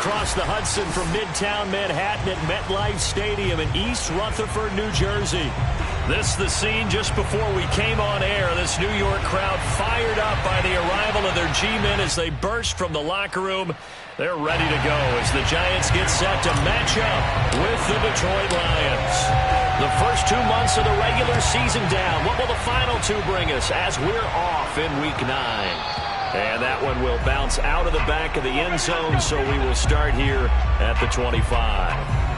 across the Hudson from Midtown Manhattan at MetLife Stadium in East Rutherford, New Jersey. This is the scene just before we came on air. This New York crowd fired up by the arrival of their G-men as they burst from the locker room. They're ready to go as the Giants get set to match up with the Detroit Lions. The first 2 months of the regular season down. What will the final two bring us as we're off in Week 9? And that one will bounce out of the back of the end zone, so we will start here at the 25.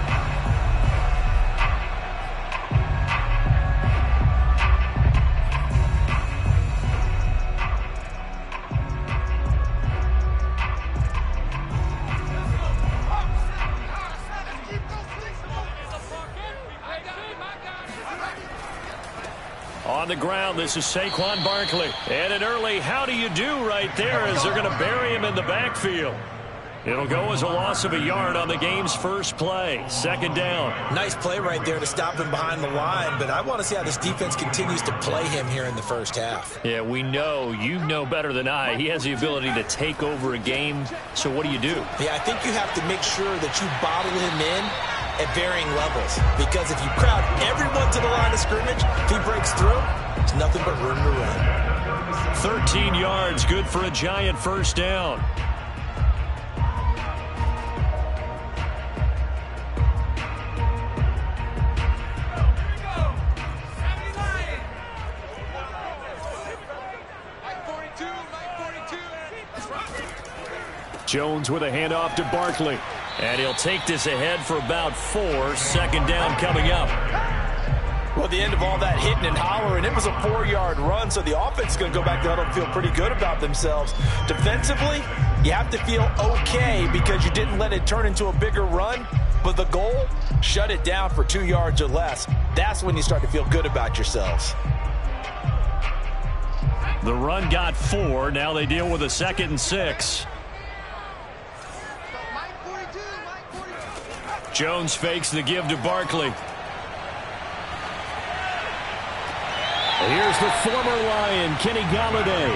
On the ground, this is Saquon Barkley. And an early how do you do right there as they're going to bury him in the backfield. It'll go as a loss of a yard on the game's first play. Second down. Nice play right there to stop him behind the line, but I want to see how this defense continues to play him here in the first half. Yeah, we know. You know better than I. He has the ability to take over a game, so what do you do? Yeah, I think you have to make sure that you bottle him in at varying levels, because if you crowd everyone to the line of scrimmage, if he breaks through, it's nothing but room to run. 13 yards, good for a Giant first down. Jones with a handoff to Barkley. And he'll take this ahead for about 4. Second down coming up. Well, the end of all that hitting and hollering, it was a 4-yard run, so the offense is going to go back to huddle and feel pretty good about themselves. Defensively, you have to feel okay because you didn't let it turn into a bigger run, but the goal, shut it down for 2 yards or less. That's when you start to feel good about yourselves. The run got 4. Now they deal with a 2nd and 6. Jones fakes the give to Barkley. Here's the former Lion, Kenny Golladay.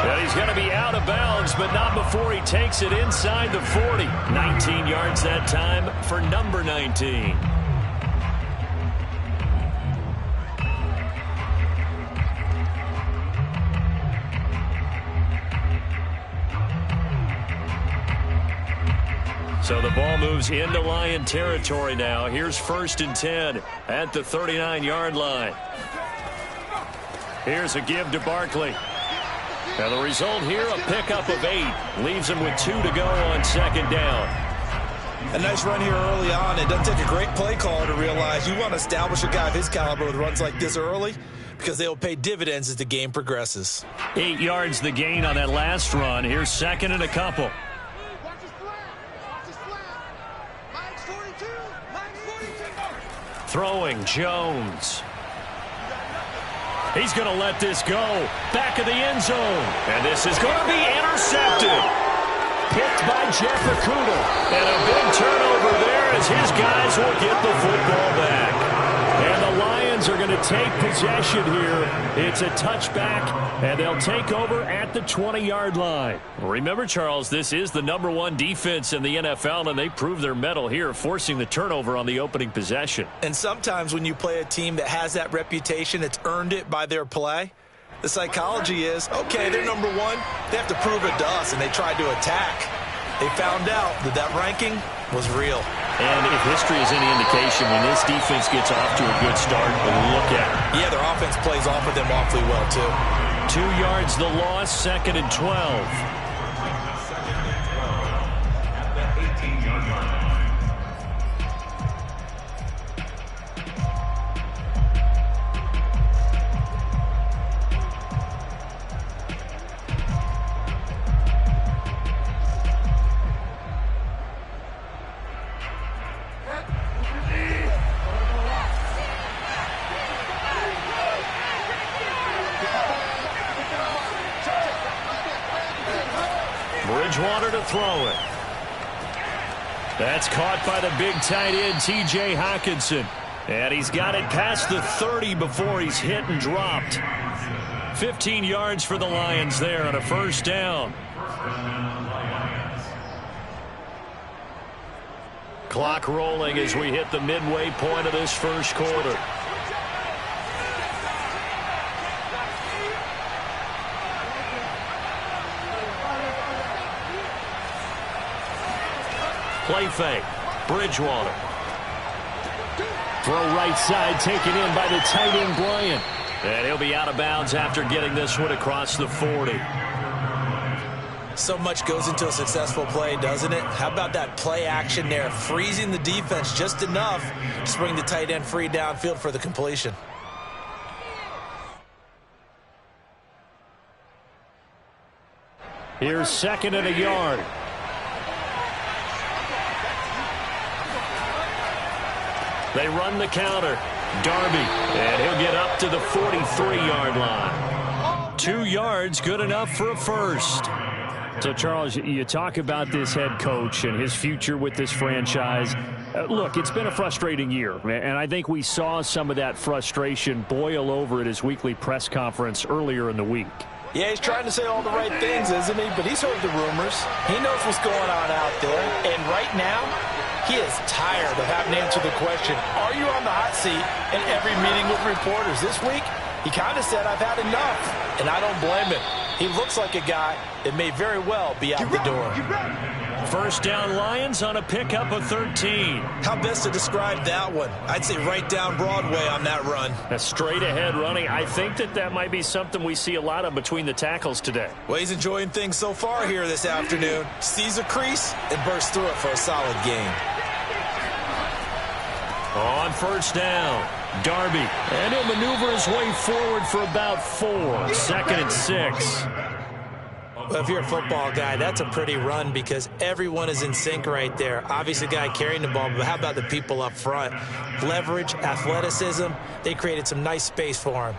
And he's going to be out of bounds, but not before he takes it inside the 40. 19 yards that time for number 19. So the ball moves into Lion territory now. Here's 1st and 10 at the 39-yard line. Here's a give to Barkley. And the result here, a pickup of 8. Leaves him with 2 to go on 2nd down. A nice run here early on. It doesn't take a great play caller to realize you want to establish a guy of his caliber with runs like this early because they will pay dividends as the game progresses. 8 yards the gain on that last run. Here's 2nd and a couple. Throwing Jones. He's going to let this go. Back of the end zone. And this is going to be intercepted. Picked by Jeff Okudah. And a big turnover there as his guys will get the football back. And the Lions are going to take possession here. It's a touchback, and they'll take over at the 20-yard line. Remember, Charles, this is the #1 defense in the NFL, and they prove their mettle here, forcing the turnover on the opening possession. And sometimes when you play a team that has that reputation, it's earned it by their play. The psychology is, okay, they're #1. They have to prove it to us, and they tried to attack. They found out that that ranking was real. And if history is any indication, when this defense gets off to a good start, look at it. Yeah, their offense plays off of them awfully well, too. 2 yards the loss, 2nd and 12. Bridgewater to throw it. That's caught by the big tight end, T.J. Hockenson. And he's got it past the 30 before he's hit and dropped. 15 yards for the Lions there on a first down. Clock rolling as we hit the midway point of this first quarter. Play fake. Bridgewater. Throw right side taken in by the tight end Bryant. And he'll be out of bounds after getting this one across the 40. So much goes into a successful play, doesn't it? How about that play action there, freezing the defense just enough to bring the tight end free downfield for the completion. Here's 2nd and a yard. They run the counter. Darby, and he'll get up to the 43-yard line. 2 yards, good enough for a first. So, Charles, you talk about this head coach and his future with this franchise. Look, it's been a frustrating year, and I think we saw some of that frustration boil over at his weekly press conference earlier in the week. Yeah, he's trying to say all the right things, isn't he? But he's heard the rumors. He knows what's going on out there. And right now, he is tired of having to answer the question, are you on the hot seat in every meeting with reporters? This week, he kind of said, I've had enough. And I don't blame him. He looks like a guy that may very well be out the door. First down Lions on a pickup of 13. How best to describe that one? I'd say right down Broadway on that run. A straight ahead running. I think that might be something we see a lot of between the tackles today. Well, he's enjoying things so far here this afternoon. Sees a crease and bursts through it for a solid gain. On first down, Darby. And he'll maneuver his way forward for about 4. 2nd and 6. Well, if you're a football guy, that's a pretty run because everyone is in sync right there. Obviously, the guy carrying the ball, but how about the people up front? Leverage, athleticism, they created some nice space for him.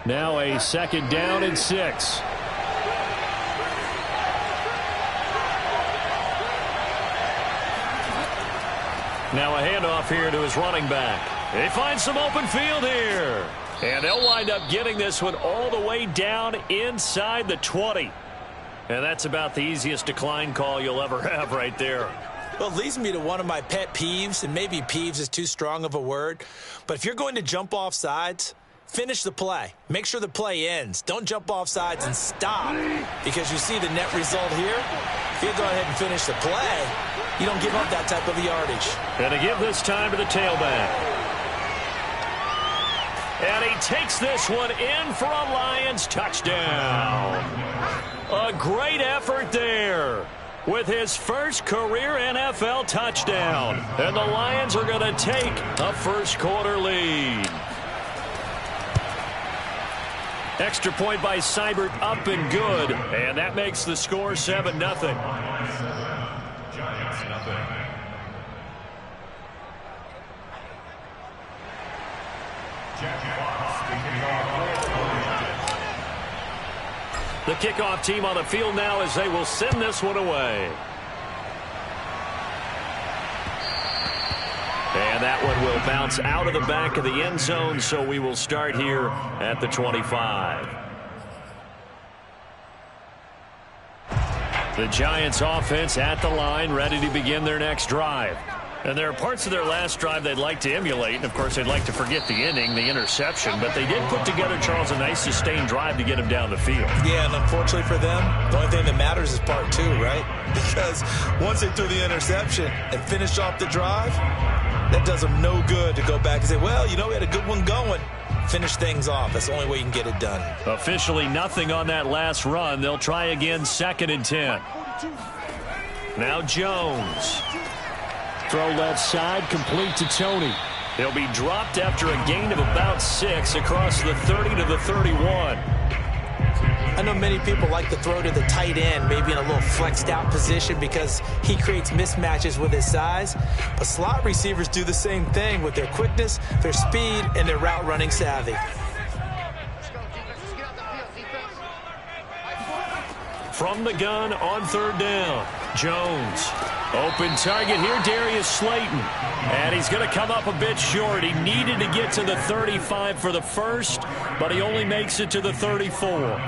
Now a 2nd down and 6. Now a handoff here to his running back. They find some open field here. And they'll wind up getting this one all the way down inside the 20. And that's about the easiest decline call you'll ever have right there. Well, it leads me to one of my pet peeves, and maybe peeves is too strong of a word. But if you're going to jump off sides, finish the play. Make sure the play ends. Don't jump off sides and stop. Because you see the net result here. If you go ahead and finish the play, you don't give up that type of yardage. And to give this time to the tailback. And he takes this one in for a Lions touchdown. A great effort there with his first career NFL touchdown. And the Lions are going to take a first quarter lead. Extra point by Seibert up and good. And that makes the score 7-0. Giants nothing. The kickoff team on the field now as they will send this one away. And that one will bounce out of the back of the end zone, so we will start here at the 25. The Giants offense at the line, ready to begin their next drive. And there are parts of their last drive they'd like to emulate. And, of course, they'd like to forget the ending, the interception. But they did put together, Charles, a nice sustained drive to get him down the field. Yeah, and unfortunately for them, the only thing that matters is part 2, right? Because once they threw the interception and finished off the drive, that does them no good to go back and say, well, you know, we had a good one going. Finish things off. That's the only way you can get it done. Officially nothing on that last run. They'll try again, 2nd and 10. Now Jones. Throw left side, complete to Tony. He'll be dropped after a gain of about 6 across the 30 to the 31. I know many people like to throw to the tight end, maybe in a little flexed out position because he creates mismatches with his size. But slot receivers do the same thing with their quickness, their speed, and their route running savvy. From the gun on 3rd down, Jones. Open target here, Darius Slayton. And he's going to come up a bit short. He needed to get to the 35 for the first, but he only makes it to the 34.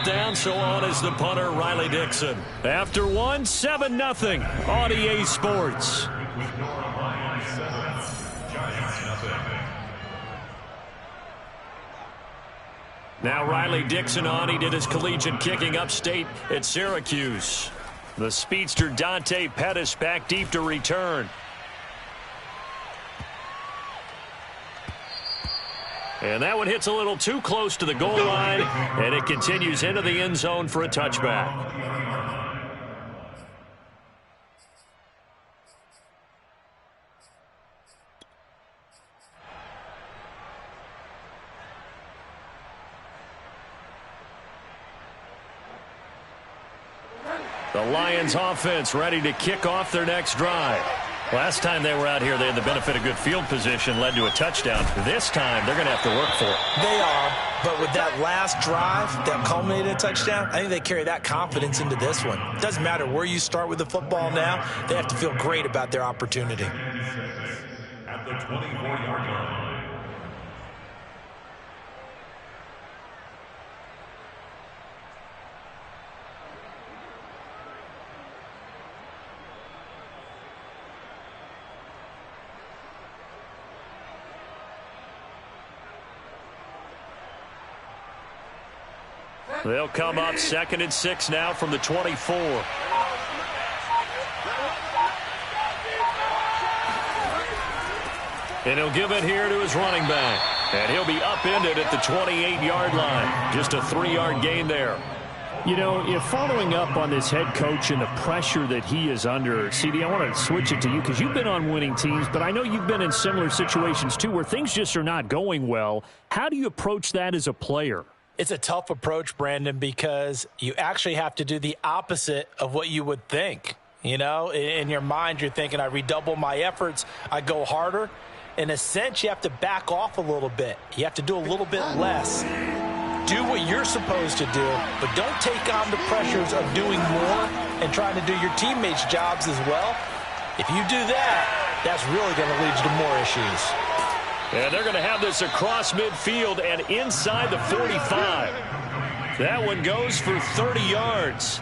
brought down, so on is the punter, Riley Dixon. After one, 7-0 on EA Sports. Now Riley Dixon on. He did his collegiate kicking upstate at Syracuse. The speedster Dante Pettis back deep to return. And that one hits a little too close to the goal line, and it continues into the end zone for a touchback. The Lions offense ready to kick off their next drive. Last time they were out here, they had the benefit of good field position, led to a touchdown. This time, they're going to have to work for it. They are, but with that last drive that culminated in a touchdown, I think they carry that confidence into this one. It doesn't matter where you start with the football now. They have to feel great about their opportunity. At the 24-yard line. They'll come up 2nd and 6 now from the 24. And he'll give it here to his running back. And he'll be upended at the 28-yard line. Just a 3-yard gain there. You know, following up on this head coach and the pressure that he is under, CD, I want to switch it to you because you've been on winning teams, but I know you've been in similar situations too where things just are not going well. How do you approach that as a player? It's a tough approach, Brandon, because you actually have to do the opposite of what you would think. You know, in your mind, you're thinking, I redouble my efforts, I go harder. In a sense, you have to back off a little bit. You have to do a little bit less. Do what you're supposed to do, but don't take on the pressures of doing more and trying to do your teammates' jobs as well. If you do that, that's really going to lead you to more issues. And they're going to have this across midfield and inside the 45. That one goes for 30 yards.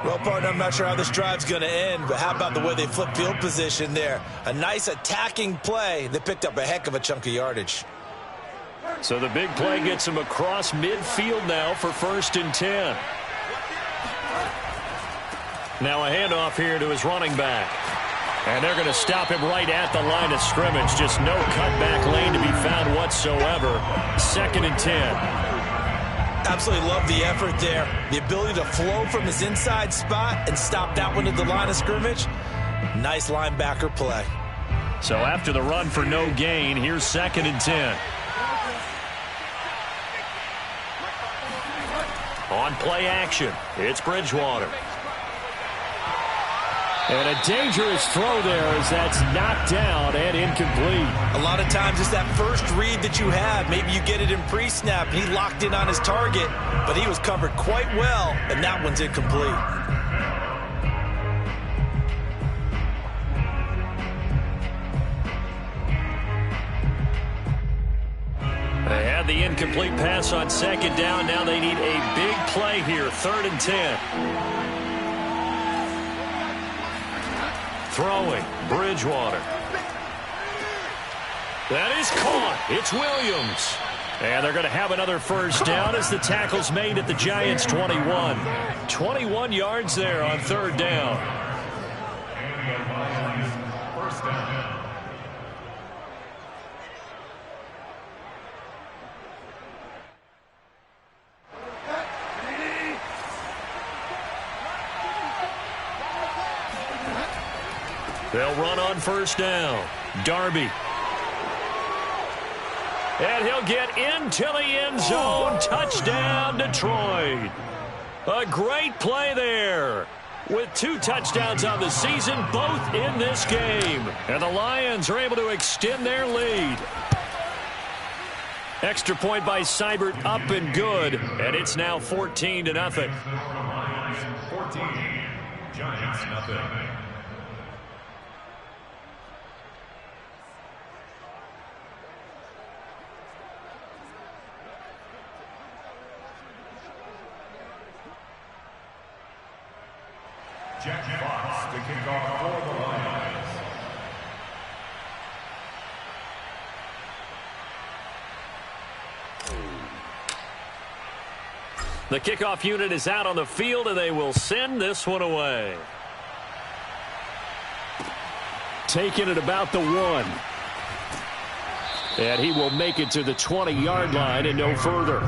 Well, partner, I'm not sure how this drive's going to end, but how about the way they flip field position there? A nice attacking play that picked up a heck of a chunk of yardage. So the big play gets him across midfield now for 1st and 10. Now a handoff here to his running back. And they're going to stop him right at the line of scrimmage. Just no cutback lane to be found whatsoever. 2nd and 10. Absolutely love the effort there. The ability to flow from his inside spot and stop that one at the line of scrimmage. Nice linebacker play. So after the run for no gain, here's 2nd and 10. On play action, it's Bridgewater. And a dangerous throw there as that's knocked down and incomplete. A lot of times it's that first read that you have. Maybe you get it in pre-snap. He locked in on his target, but he was covered quite well, and that one's incomplete. They had the incomplete pass on 2nd down. Now they need a big play here, 3rd and 10. Throwing, Bridgewater. That is caught. It's Williams. And they're going to have another first down as the tackle's made at the Giants' 21. 21 yards there on 3rd down. First down. They'll run on 1st down. Darby. And he'll get into the end zone. Touchdown, Detroit. A great play there. With 2 touchdowns on the season, both in this game. And the Lions are able to extend their lead. Extra point by Seibert up and good. And it's now 14-0. 14, Giants nothing. Jack Fox to kick off for the Lions. The kickoff unit is out on the field, and they will send this one away. Taking it about the 1. And he will make it to the 20-yard line and no further.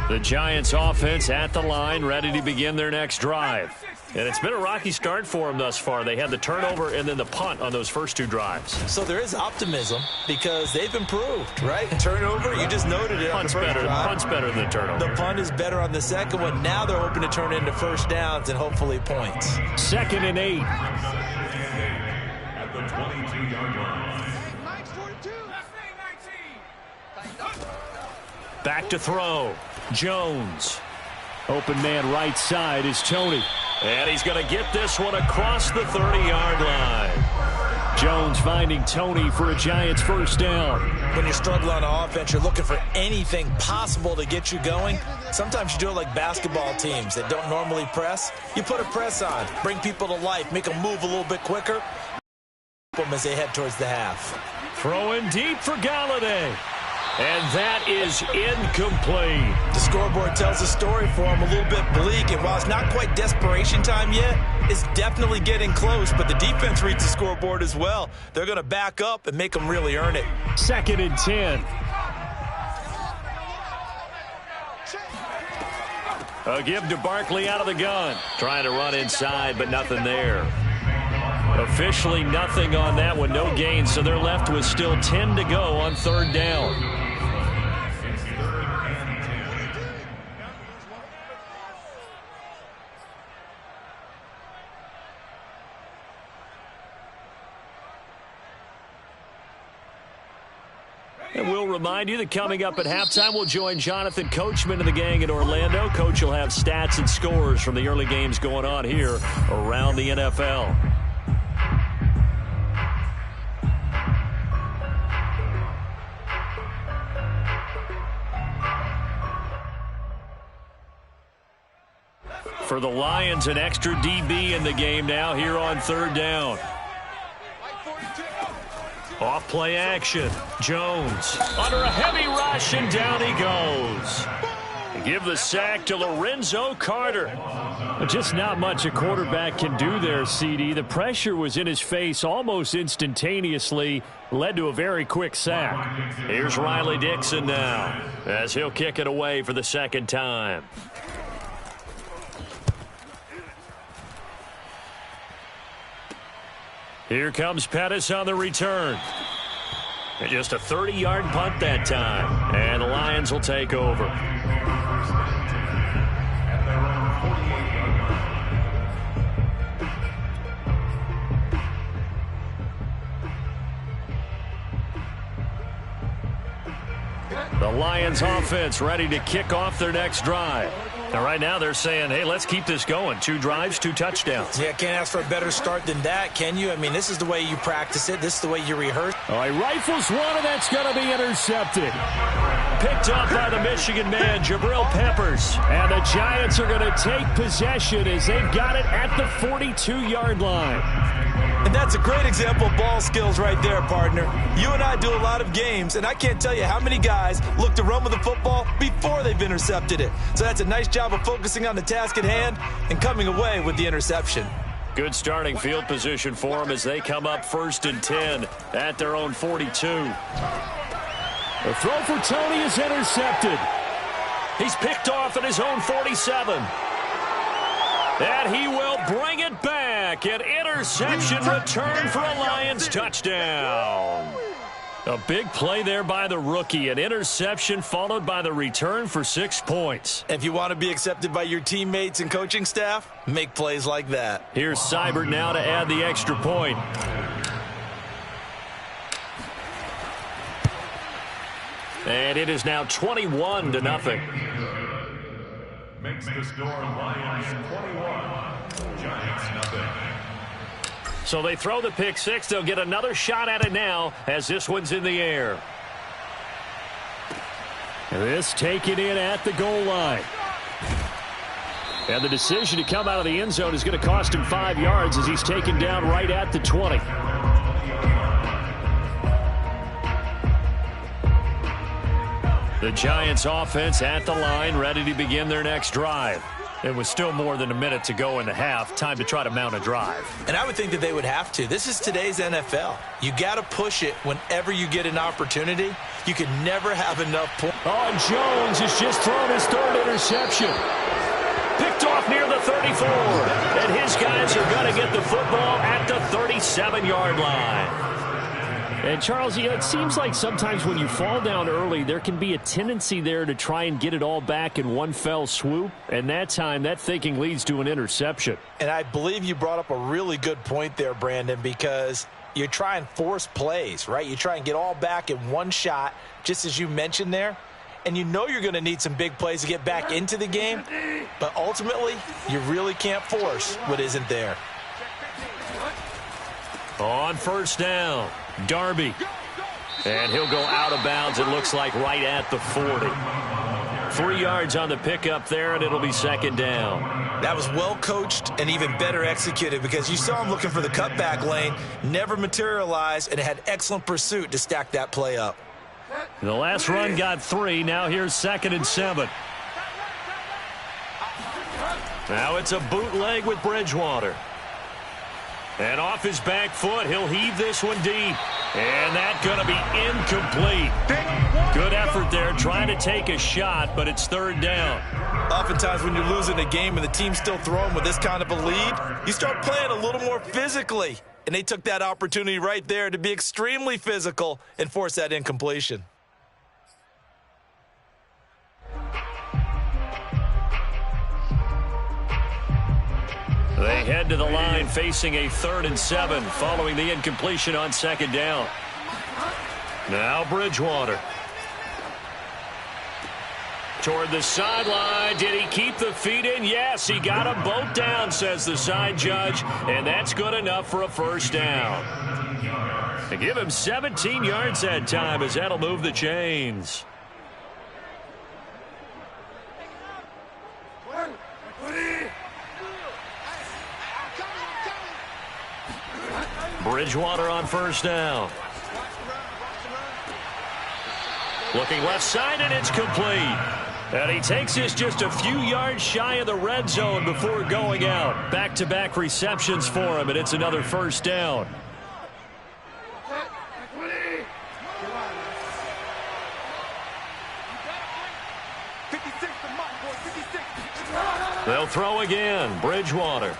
The Giants offense at the line, ready to begin their next drive. And it's been a rocky start for them thus far. They had the turnover and then the punt on those first 2 drives. So there is optimism because they've improved, right? Turnover, you just noted it. Punt's better than the turnover. The punt is better on the second one. Now they're hoping to turn it into first downs and hopefully points. 2nd and 8. At the 22-yard line. Back to throw. Jones. Open man right side is Toney. And he's going to get this one across the 30-yard line. Jones finding Toney for a Giants first down. When you struggle on offense, you're looking for anything possible to get you going. Sometimes you do it like basketball teams that don't normally press. You put a press on, bring people to life, make them move a little bit quicker as they head towards the half. Throwing deep for Galladay. And that is incomplete. The scoreboard tells a story for him, a little bit bleak. And while it's not quite desperation time yet, it's definitely getting close. But the defense reads the scoreboard as well. They're going to back up and make them really earn it. 2nd and 10. A give to Barkley out of the gun. Trying to run inside, but nothing there. Officially nothing on that one, no gain, so they're left with still 10 to go on 3rd down. And we'll remind you that coming up at halftime, we'll join Jonathan Coachman and the gang in Orlando. Coach will have stats and scores from the early games going on here around the NFL. For the Lions, an extra DB in the game now here on 3rd down. Off play action. Jones under a heavy rush, and down he goes. Give the sack to Lorenzo Carter. Just not much a quarterback can do there, CD. The pressure was in his face almost instantaneously, led to a very quick sack. Here's Riley Dixon now as he'll kick it away for the 2nd time. Here comes Pettis on the return. And just a 30-yard punt that time. And the Lions will take over. The Lions offense ready to kick off their next drive. And right now they're saying, hey, let's keep this going. 2 drives, 2 touchdowns. Yeah, can't ask for a better start than that, can you? I mean, this is the way you practice it. This is the way you rehearse. All right, rifles one, and that's going to be intercepted. Picked up by the Michigan man, Jabril Peppers. And the Giants are going to take possession as they've got it at the 42-yard line. And that's a great example of ball skills right there, partner. You and I do a lot of games, and I can't tell you how many guys look to run with the football before they've intercepted it. So that's a nice job of focusing on the task at hand and coming away with the interception. Good starting field position for them as they come up 1st and 10 at their own 42. The throw for Toney is intercepted. He's picked off at his own 47. And he will bring it back. An interception return for a Lions touchdown. A big play there by the rookie. An interception followed by the return for 6 points. If you want to be accepted by your teammates and coaching staff, make plays like that. Here's Seibert now to add the extra point. And it is now 21-0. makes the score Lions 21, Giants 0. So they throw the pick six. They'll get another shot at it now as this one's in the air. This taken in at the goal line. And the decision to come out of the end zone is going to cost him 5 yards as he's taken down right at the 20. The Giants offense at the line, ready to begin their next drive. It was still more than a minute to go in the half. Time to try to mount a drive. And I would think that they would have to. This is today's NFL. You got to push it whenever you get an opportunity. You can never have enough points. Oh, and Jones has just thrown his third interception. Picked off near the 34. And his guys are going to get the football at the 37-yard line. And, Charles, it seems like sometimes when you fall down early, there can be a tendency there to try and get it all back in one fell swoop. And that time, that thinking leads to an interception. And I believe you brought up a really good point there, Brandon, because you try and force plays, right? You try and get all back in one shot, just as you mentioned there. And you know you're going to need some big plays to get back into the game. But ultimately, you really can't force what isn't there. On first down, Darby. And he'll go out of bounds, it looks like, right at the 40. 3 yards on the pickup there, and it'll be second down. That was well coached and even better executed because you saw him looking for the cutback lane, never materialized, and had excellent pursuit to stack that play up. The last run got 3. Now here's 2nd and 7. Now it's a bootleg with Bridgewater. And off his back foot, he'll heave this one deep. And that's going to be incomplete. Good effort there trying to take a shot, but it's third down. Oftentimes when you're losing a game and the team's still throwing with this kind of a lead, you start playing a little more physically. And they took that opportunity right there to be extremely physical and force that incompletion. They head to the line facing a 3rd and 7 following the incompletion on second down. Now Bridgewater. Toward the sideline. Did he keep the feet in? Yes, he got them both down, says the side judge. And that's good enough for a first down. They give him 17 yards that time as that'll move the chains. Bridgewater on first down. Looking left side, and it's complete. And he takes this just a few yards shy of the red zone before going out. Back-to-back receptions for him, and it's another first down. They'll throw again. Bridgewater.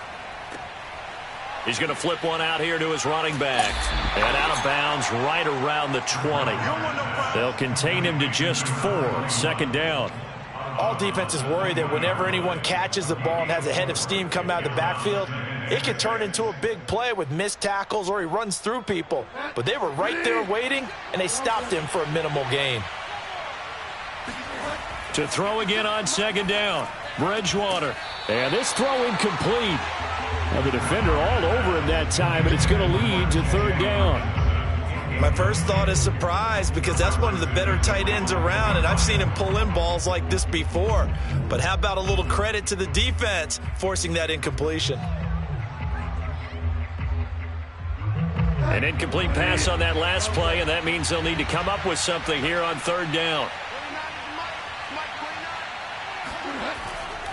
He's going to flip one out here to his running back. And out of bounds right around the 20. They'll contain him to just 4. Second down. All defenses worry that whenever anyone catches the ball and has a head of steam come out of the backfield, it can turn into a big play with missed tackles or he runs through people. But they were right there waiting, and they stopped him for a minimal gain. To throw again on second down. Bridgewater. And this throw incomplete. And the defender all over him that time, and it's going to lead to third down. My first thought is surprise because that's one of the better tight ends around, and I've seen him pull in balls like this before. But how about a little credit to the defense forcing that incompletion? An incomplete pass on that last play, and that means they'll need to come up with something here on third down.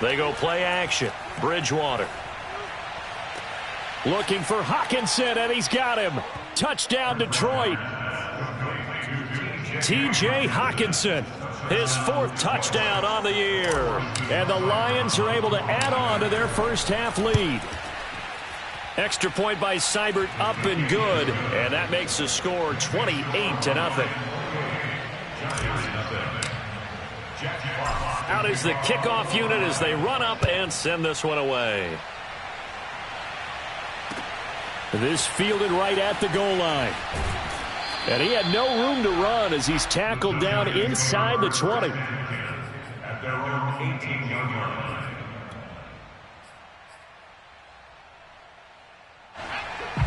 They go play action. Bridgewater. Looking for Hockenson, and he's got him. Touchdown, Detroit. T.J. Hockenson, his 4th touchdown on the year. And the Lions are able to add on to their first half lead. Extra point by Seibert, up and good. And that makes the score 28-0. Out is the kickoff unit as they run up and send this one away. This fielded right at the goal line. And he had no room to run as he's tackled down inside the 20. At their own 18-yard line.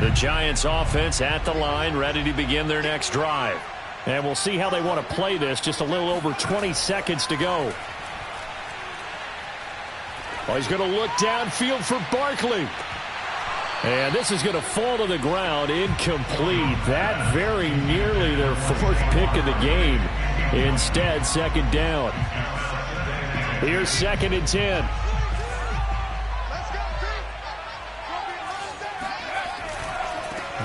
The Giants offense at the line, ready to begin their next drive. And we'll see how they want to play this. Just a little over 20 seconds to go. Well, he's going to look downfield for Barkley. And this is going to fall to the ground, incomplete. That very nearly their fourth pick of the game. Instead, second down. Here's 2nd and 10.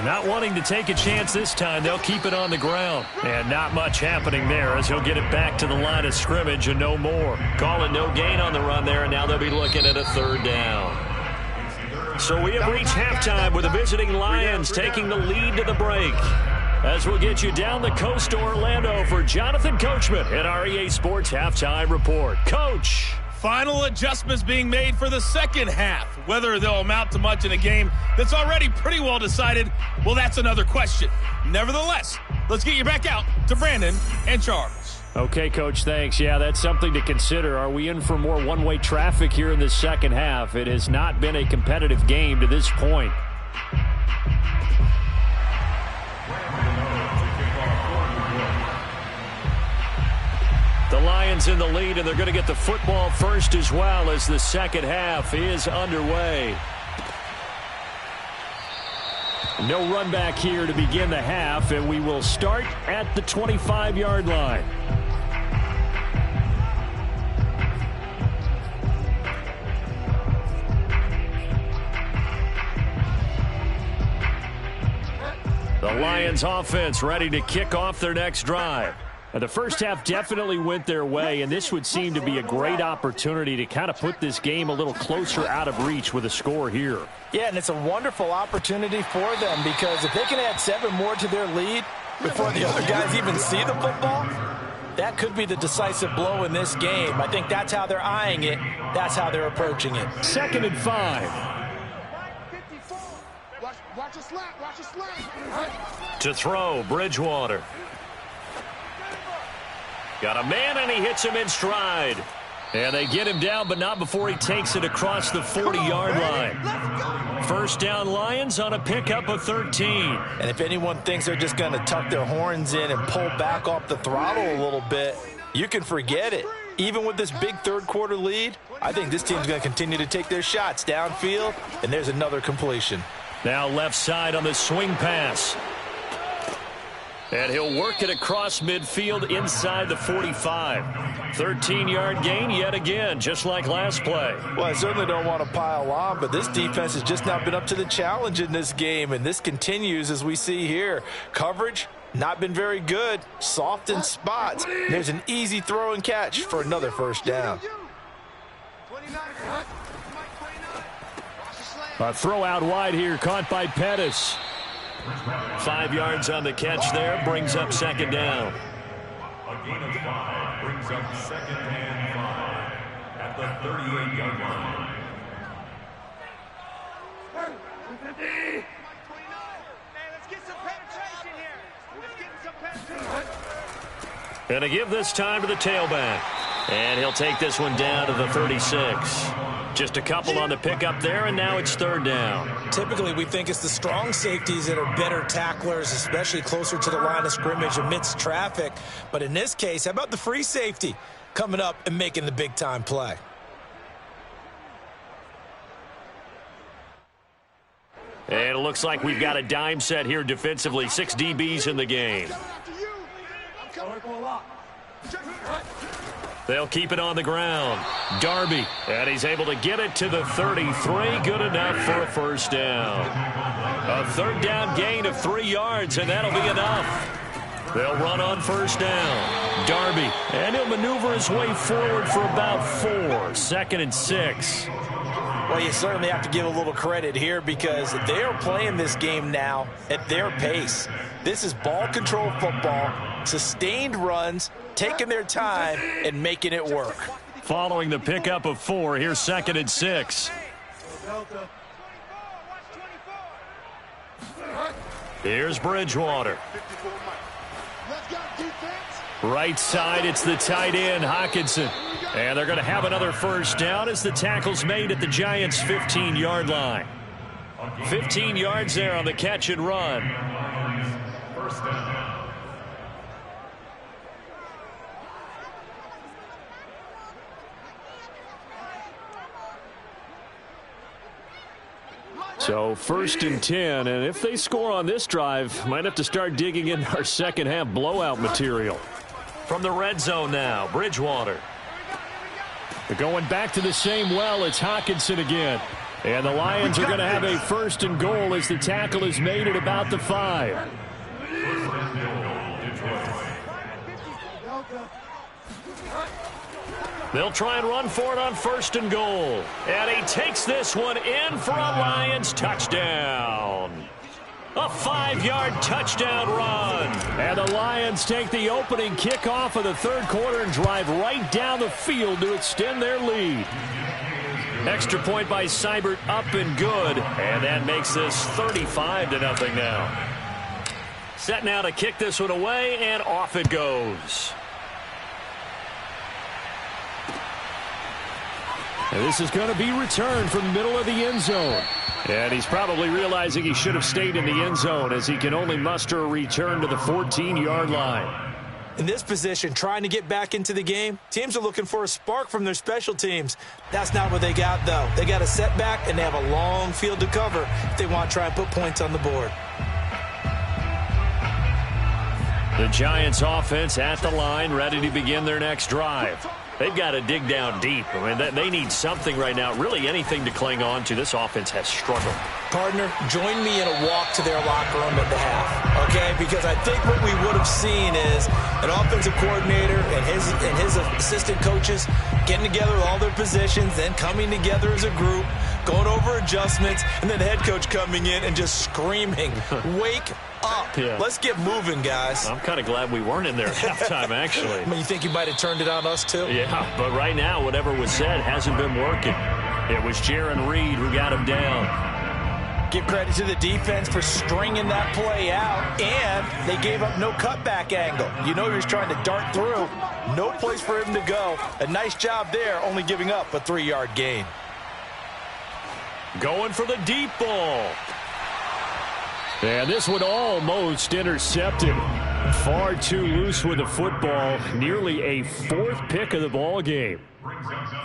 Not wanting to take a chance this time, they'll keep it on the ground. And not much happening there as he'll get it back to the line of scrimmage and no more. Call it no gain on the run there, and now they'll be looking at a 3rd down. So we have reached halftime with the visiting Lions taking the lead to the break. As we'll get you down the coast to Orlando for Jonathan Coachman at our EA Sports Halftime Report. Coach. Final adjustments being made for the second half. Whether they'll amount to much in a game that's already pretty well decided, well, that's another question. Nevertheless, let's get you back out to Brandon and Charles. Okay, Coach, thanks. Yeah, that's something to consider. Are we in for more one-way traffic here in the second half? It has not been a competitive game to this point. The Lions in the lead, and they're going to get the football first as well as the second half is underway. No run back here to begin the half, and we will start at the 25-yard line. The Lions offense ready to kick off their next drive. The first half definitely went their way, and this would seem to be a great opportunity to kind of put this game a little closer out of reach with a score here. Yeah, and it's a wonderful opportunity for them because if they can add 7 more to their lead before the other guys even see the football, that could be the decisive blow in this game. I think that's how they're eyeing it. That's how they're approaching it. 2nd and 5. Watch a slant. To throw, Bridgewater. Got a man, and he hits him in stride. And they get him down, but not before he takes it across the 40-yard line. First down, Lions on a pickup of 13. And if anyone thinks they're just going to tuck their horns in and pull back off the throttle a little bit, you can forget it. Even with this big third-quarter lead, I think this team's going to continue to take their shots downfield, and there's another completion. Now left side on the swing pass. And he'll work it across midfield inside the 45. 13-yard gain yet again, just like last play. Well, I certainly don't want to pile on, but this defense has just not been up to the challenge in this game, and this continues as we see here. Coverage, not been very good. Soft in spots. There's an easy throw and catch for another first down. A throw out wide here, caught by Pettis. 5 yards on the catch there, brings up second down. A gain of 5 brings up 2nd and 5 at the 38-yard line. Let's get some penetration here. Let's get some penetration. And to give this time to the tailback. And he'll take this one down to the 36. Just a couple on the pickup there, and now it's 3rd down. Typically, we think it's the strong safeties that are better tacklers, especially closer to the line of scrimmage amidst traffic. But in this case, how about the free safety coming up and making the big-time play? And it looks like we've got a dime set here defensively. 6 DBs in the game. They'll keep it on the ground. Darby, and he's able to get it to the 33. Good enough for a first down. A 3rd down gain of 3 yards, and that'll be enough. They'll run on first down. Darby, and he'll maneuver his way forward for about 4. 2nd and 6. Well, you certainly have to give a little credit here because they are playing this game now at their pace. This is ball control football, sustained runs, taking their time and making it work. Following the pickup of 4, here's 2nd and 6. Here's Bridgewater. Right side, it's the tight end, Hockenson. And they're going to have another first down as the tackle's made at the Giants' 15-yard line. 15 yards there on the catch and run. First down. So 1st and 10, and if they score on this drive, might have to start digging in our second half blowout material. From the red zone now, Bridgewater. They're going back to the same well. It's Hockenson again. And the Lions are going to have a 1st and goal as the tackle is made at about the 5. They'll try and run for it on 1st and goal. And he takes this one in for a Lions touchdown. A 5-yard touchdown run. And the Lions take the opening kickoff of the 3rd quarter and drive right down the field to extend their lead. Extra point by Seibert, up and good. And that makes this 35-0 now. Set now to kick this one away, and off it goes. And this is going to be returned from the middle of the end zone. And he's probably realizing he should have stayed in the end zone as he can only muster a return to the 14-yard line. In this position, trying to get back into the game, teams are looking for a spark from their special teams. That's not what they got, though. They got a setback, and they have a long field to cover if they want to try and put points on the board. The Giants offense at the line, ready to begin their next drive. They've got to dig down deep. I mean, they need something right now, really anything to cling on to. This offense has struggled. Partner, join me in a walk to their locker room at the half, okay? Because I think what we would have seen is an offensive coordinator and his assistant coaches getting together with all their positions, then coming together as a group, going over adjustments, and then the head coach coming in and just screaming, wake up. Yeah. Let's get moving, guys. I'm kind of glad we weren't in there at halftime, actually. I mean, you think you might have turned it on us, too? Yeah, but right now, whatever was said hasn't been working. It was Jaron Reed who got him down. Give credit to the defense for stringing that play out, and they gave up no cutback angle. You know he was trying to dart through. No place for him to go. A nice job there, only giving up a 3-yard gain. Going for the deep ball. And this one almost intercepted. Far too loose with the football. Nearly a 4th pick of the ball game.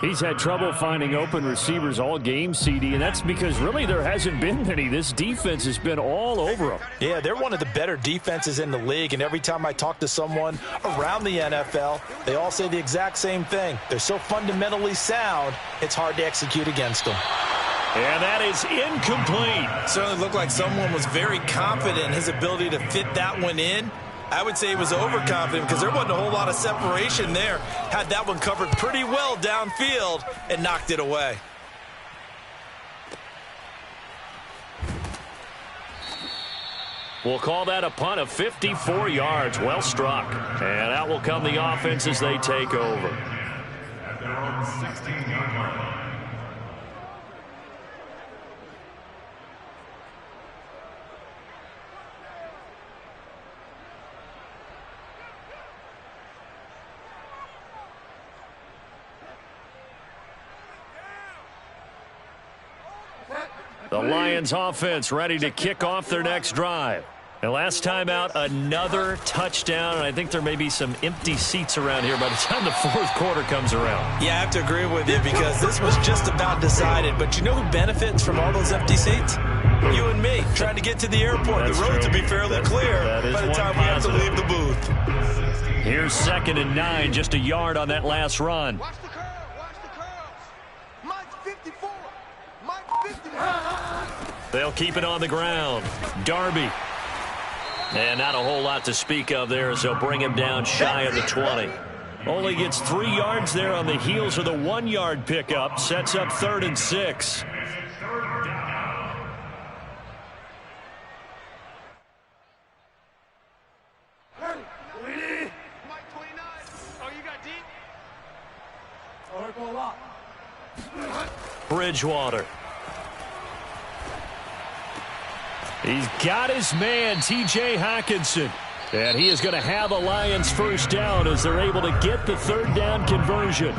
He's had trouble finding open receivers all game, CD, and that's because really there hasn't been many. This defense has been all over them. Yeah, they're one of the better defenses in the league, and every time I talk to someone around the NFL, they all say the exact same thing. They're so fundamentally sound, it's hard to execute against them. And that is incomplete. Certainly looked like someone was very confident in his ability to fit that one in. I would say he was overconfident because there wasn't a whole lot of separation there. Had that one covered pretty well downfield and knocked it away. We'll call that a punt of 54 yards. Well struck. And out will come the offense as they take over. At their own 16-yard line. The Lions offense ready to kick off their next drive. And last time out, another touchdown, and I think there may be some empty seats around here by the time the 4th quarter comes around. Yeah, I have to agree with you because this was just about decided. But you know who benefits from all those empty seats? You and me, trying to get to the airport. That's the roads true. will be fairly clear by the time we have to leave the booth. Here's 2nd and 9, just a yard on that last run. Watch the curl. Watch the curls. Mike's 54. Mike's 54. They'll keep it on the ground. Darby. And not a whole lot to speak of there as they'll bring him down shy of the 20. Only gets 3 yards there on the heels of the 1-yard pickup. Sets up 3rd and 6. Mike 29. Oh, you got deep? Bridgewater. He's got his man, T.J. Hockenson. And he is going to have a Lions 1st down as they're able to get the 3rd down conversion.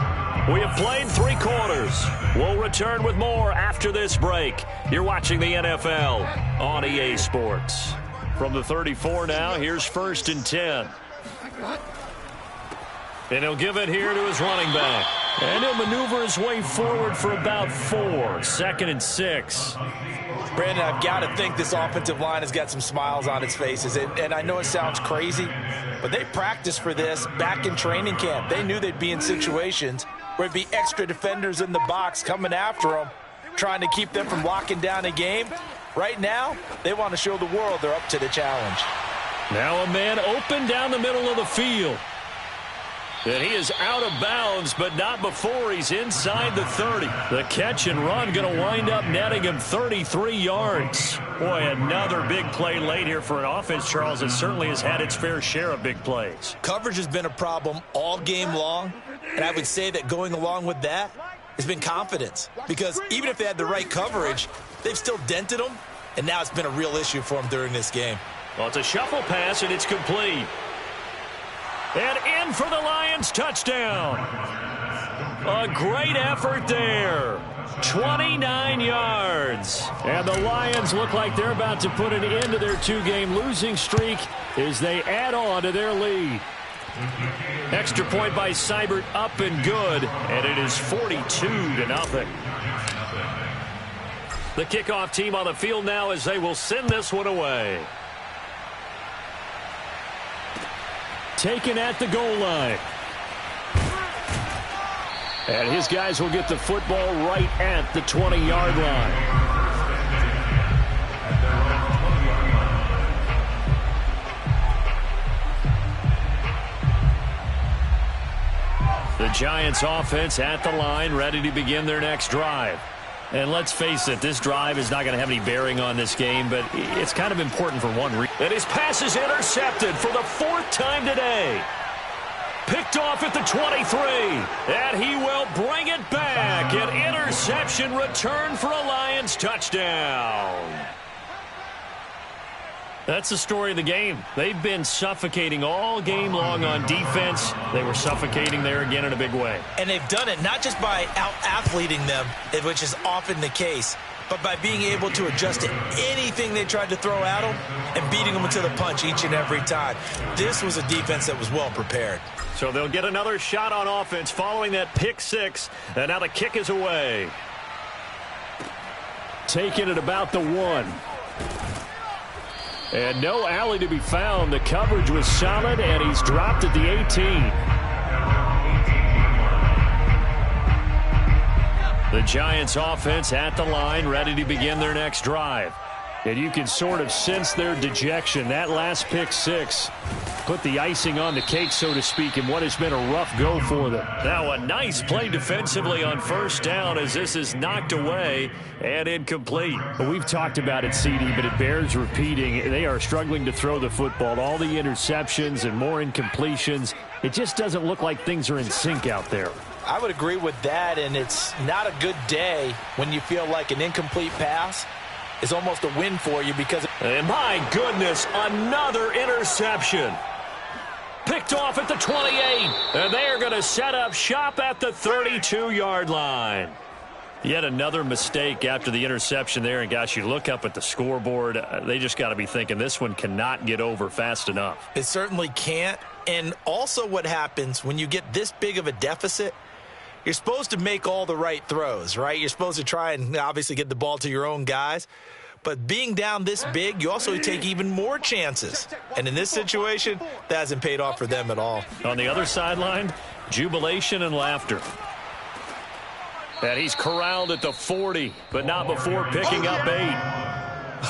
We have played 3 quarters. We'll return with more after this break. You're watching the NFL on EA Sports. From the 34 now, here's 1st and 10. And he'll give it here to his running back. And he'll maneuver his way forward for about 4. 2nd and 6. Brandon, I've got to think this offensive line has got some smiles on its faces. And I know it sounds crazy, but they practiced for this back in training camp. They knew they'd be in situations where there'd be extra defenders in the box coming after them, trying to keep them from locking down a game. Right now, they want to show the world they're up to the challenge. Now a man open down the middle of the field. And he is out of bounds, but not before he's inside the 30. The catch and run going to wind up netting him 33 yards. Boy, another big play late here for an offense, Charles, that certainly has had its fair share of big plays. Coverage has been a problem all game long, and I would say that going along with that has been confidence. Because even if they had the right coverage, they've still dented them, and now it's been a real issue for them during this game. Well, it's a shuffle pass, and it's complete. And in for the Lions, touchdown. A great effort there. 29 yards. And the Lions look like they're about to put an end to their 2-game losing streak as they add on to their lead. Extra point by Seibert, up and good. And it is 42-0. The kickoff team on the field now as they will send this one away. Taken at the goal line. And his guys will get the football right at the 20-yard line. The Giants offense at the line, ready to begin their next drive. And let's face it, this drive is not going to have any bearing on this game, but it's kind of important for one reason. And his pass is intercepted for the 4th time today. Picked off at the 23. And he will bring it back. An interception return for a Lions touchdown. That's the story of the game. They've been suffocating all game long on defense. They were suffocating there again in a big way. And they've done it not just by out-athleting them, which is often the case, but by being able to adjust to anything they tried to throw at them and beating them to the punch each and every time. This was a defense that was well prepared. So they'll get another shot on offense following that pick 6. And now the kick is away. Taking it about the 1. And no alley to be found. The coverage was solid, and he's dropped at the 18. The Giants offense at the line, ready to begin their next drive. And you can sort of sense their dejection. That last pick 6 put the icing on the cake, so to speak, in what has been a rough go for them. Now a nice play defensively on 1st down as this is knocked away and incomplete. Well, we've talked about it, CD, but it bears repeating. They are struggling to throw the football. All the interceptions and more incompletions. It just doesn't look like things are in sync out there. I would agree with that, and it's not a good day when you feel like an incomplete pass is almost a win for you because... And my goodness, another interception. Picked off at the 28. And they are going to set up shop at the 32-yard line. Yet another mistake after the interception there. And, gosh, you look up at the scoreboard. They just got to be thinking this one cannot get over fast enough. It certainly can't. And also what happens when you get this big of a deficit, you're supposed to make all the right throws, right? You're supposed to try and obviously get the ball to your own guys. But being down this big, you also take even more chances. And in this situation, that hasn't paid off for them at all. On the other sideline, jubilation and laughter. And he's corralled at the 40, but not before picking up 8.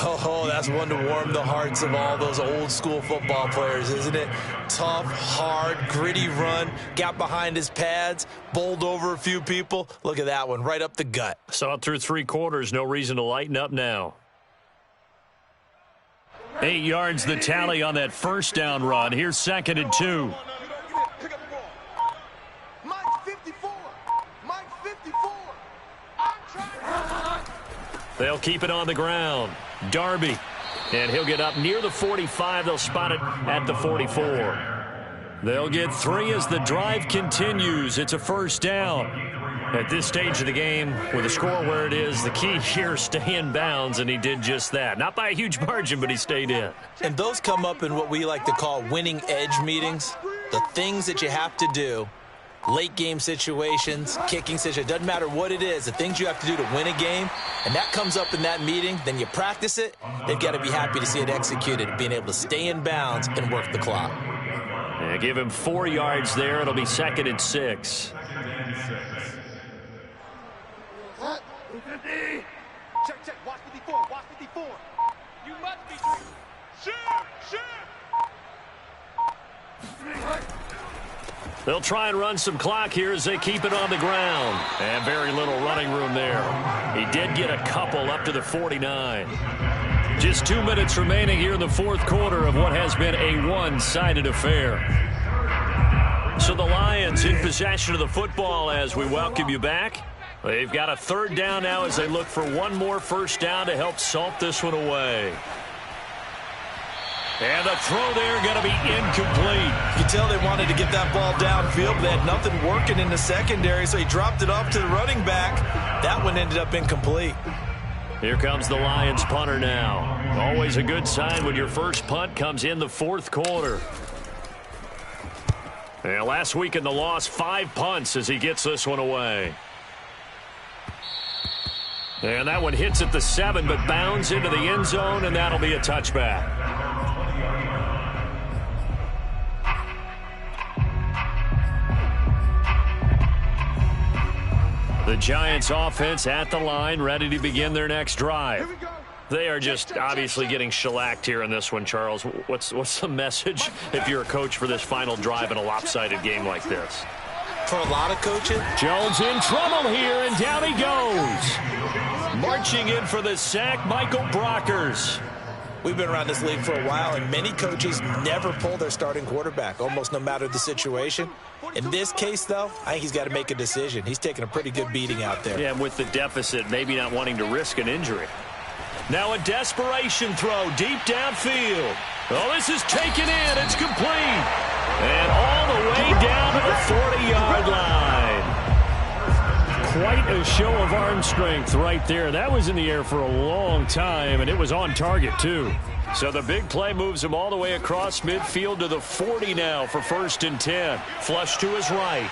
Oh, that's one to warm the hearts of all those old school football players, isn't it? Tough, hard, gritty run, got behind his pads, bowled over a few people. Look at that one, right up the gut. Saw it through 3 quarters, no reason to lighten up now. 8 yards the tally on that 1st down run. Here's 2nd and 2. They'll keep it on the ground. Darby. And he'll get up near the 45. They'll spot it at the 44. They'll get 3 as the drive continues. It's a first down. At this stage of the game, with the score where it is, the key here, stay in bounds, and he did just that. Not by a huge margin, but he stayed in. And those come up in what we like to call winning edge meetings. The things that you have to do, late game situations, kicking situations, doesn't matter what it is, the things you have to do to win a game, and that comes up in that meeting, then you practice it, they've got to be happy to see it executed, being able to stay in bounds and work the clock. Yeah, give him 4 yards there. It'll be 2nd and 6. Check. Watch 54. Watch 54. You must be shoot. They'll try and run some clock here as they keep it on the ground. And very little running room there. He did get a couple up to the 49. Just 2 minutes remaining here in the fourth quarter of what has been a one-sided affair. So the Lions in possession of the football as we welcome you back. They've got a 3rd down now as they look for one more first down to help salt this one away. And the throw there going to be incomplete. You can tell they wanted to get that ball downfield, but they had nothing working in the secondary, so he dropped it off to the running back. That one ended up incomplete. Here comes the Lions punter now. Always a good sign when your first punt comes in the fourth quarter. And last week in the loss, 5 punts as he gets this one away. And that one hits at the 7, but bounds into the end zone, and that'll be a touchback. The Giants offense at the line, ready to begin their next drive. They are just obviously getting shellacked here in this one, Charles. What's the message if you're a coach for this final drive in a lopsided game like this? For a lot of coaching. Jones in trouble here, and down he goes. Marching in for the sack, Michael Brockers. We've been around this league for a while, and many coaches never pull their starting quarterback, almost no matter the situation. In this case, though, I think he's got to make a decision. He's taking a pretty good beating out there. Yeah, and with the deficit, maybe not wanting to risk an injury. Now a desperation throw deep downfield. Oh, this is taken in. It's complete. And all the way down to the 40-yard line. Quite a show of arm strength right there. That was in the air for a long time, and it was on target, too. So the big play moves him all the way across midfield to the 40 now for 1st and 10. Flush to his right.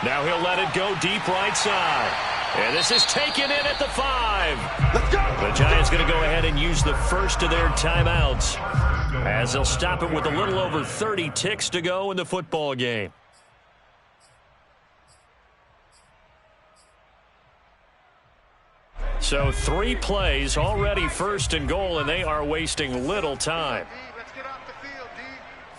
Now he'll let it go deep right side. And this is taken in at the 5. Let's go. The Giants going to go ahead and use the first of their timeouts as they'll stop it with a little over 30 ticks to go in the football game. So 3 plays, already 1st and goal, and they are wasting little time. Let's get off the field, D.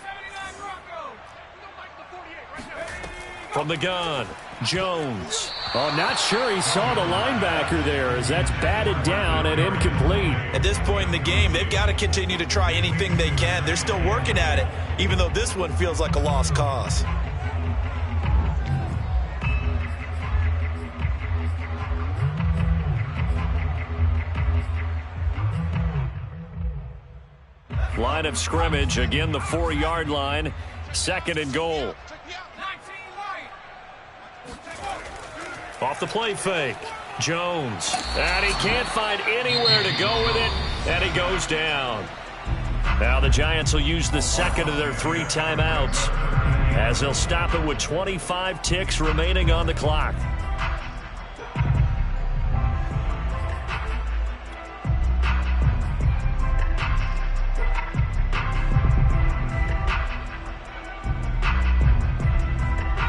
79 Broncos. We don't like the 48 right there. From the gun, Jones. Oh, not sure he saw the linebacker there as that's batted down and incomplete. At this point in the game, they've got to continue to try anything they can. They're still working at it, even though this one feels like a lost cause. Line of scrimmage, again the 4-yard line, 2nd and goal. Off the play fake, Jones. And he can't find anywhere to go with it, and he goes down. Now the Giants will use the 2nd of their 3 timeouts as they'll stop it with 25 ticks remaining on the clock.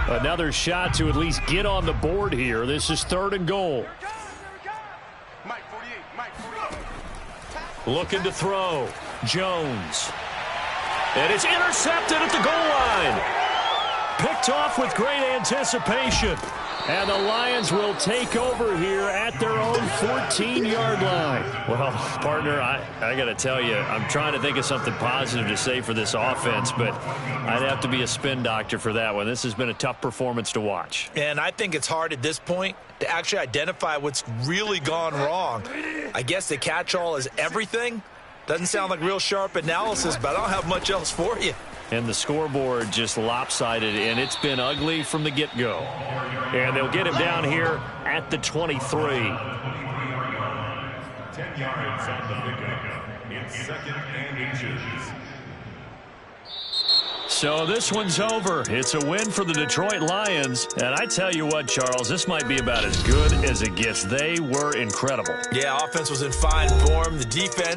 Another shot to at least get on the board here. This is 3rd and goal. Mike 48. Mike 48. Looking to throw. Jones. And it's intercepted at the goal line. Picked off with great anticipation. And the Lions will take over here at their own 14-yard line. Well, partner, I got to tell you, I'm trying to think of something positive to say for this offense, but I'd have to be a spin doctor for that one. This has been a tough performance to watch. And I think it's hard at this point to actually identify what's really gone wrong. I guess the catch-all is everything. Doesn't sound like real sharp analysis, but I don't have much else for you. And the scoreboard just lopsided, and it's been ugly from the get-go. And they'll get him down here at the 23. 10 yards on the pickup. It's 2nd and inches. So this one's over. It's a win for the Detroit Lions. And I tell you what, Charles, this might be about as good as it gets. They were incredible. Yeah, offense was in fine form. The defense